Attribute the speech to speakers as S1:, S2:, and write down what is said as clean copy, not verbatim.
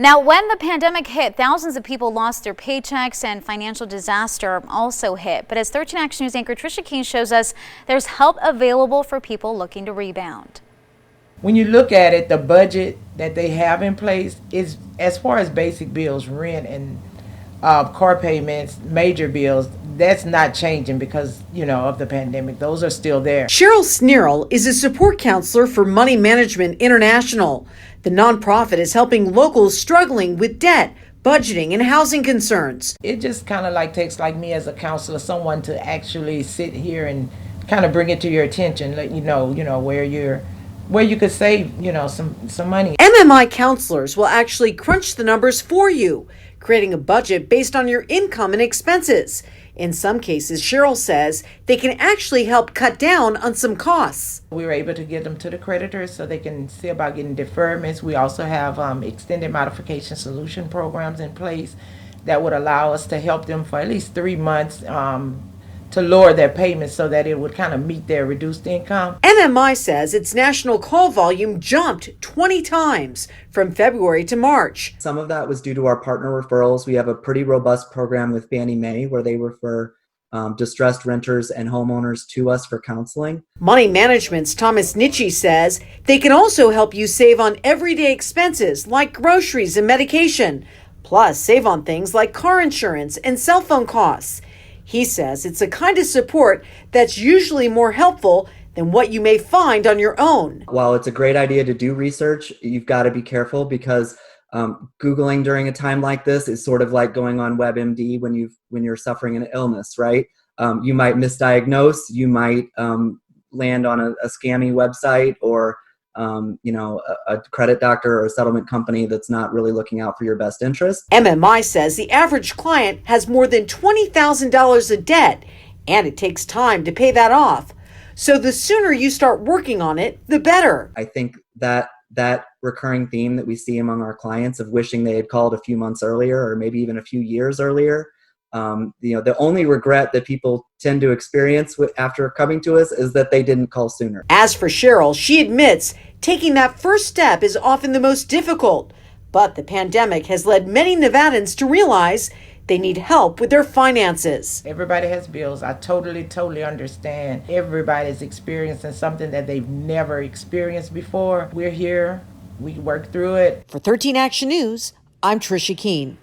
S1: Now, when the pandemic hit, thousands of people lost their paychecks and financial disaster also hit. But as 13 Action News anchor Tricia Keene shows us, there's help available for people looking to rebound.
S2: When you look at it, the budget that they have in place is, as far as basic bills, rent and car payments, major bills, that's not changing because, of the pandemic. Those are still there.
S3: Cheryl Sneerl is a support counselor for Money Management International. The nonprofit is helping locals struggling with debt, budgeting, and housing concerns.
S2: It just kind of takes me as a counselor, someone to actually sit here and kind of bring it to your attention, let you know, where you could save, some money.
S3: MMI counselors will actually crunch the numbers for you, creating a budget based on your income and expenses. In some cases, Cheryl says they can actually help cut down on some costs.
S2: We were able to get them to the creditors so they can see about getting deferments. We also have extended modification solution programs in place that would allow us to help them for at least 3 months to lower their payments so that it would kind of meet their reduced income.
S3: MMI says its national call volume jumped 20 times from February to March.
S4: Some of that was due to our partner referrals. We have a pretty robust program with Fannie Mae where they refer distressed renters and homeowners to us for counseling.
S3: Money Management's Thomas Nitsche says they can also help you save on everyday expenses like groceries and medication, plus save on things like car insurance and cell phone costs. He says it's a kind of support that's usually more helpful than what you may find on your own.
S4: While it's a great idea to do research, you've got to be careful because Googling during a time like this is sort of like going on WebMD when you're suffering an illness, right? You might misdiagnose, you might land on a scammy website or a credit doctor or a settlement company that's not really looking out for your best interest.
S3: MMI says the average client has more than $20,000 of debt, and it takes time to pay that off. So the sooner you start working on it, the better.
S4: I think that recurring theme that we see among our clients of wishing they had called a few months earlier or maybe even a few years earlier. The only regret that people tend to experience after coming to us is that they didn't call sooner.
S3: As for Cheryl, she admits taking that first step is often the most difficult, but the pandemic has led many Nevadans to realize they need help with their finances.
S2: Everybody has bills. I totally understand. Everybody's experiencing something that they've never experienced before. We're here. We work through it.
S3: For 13 Action News, I'm Tricia Keene.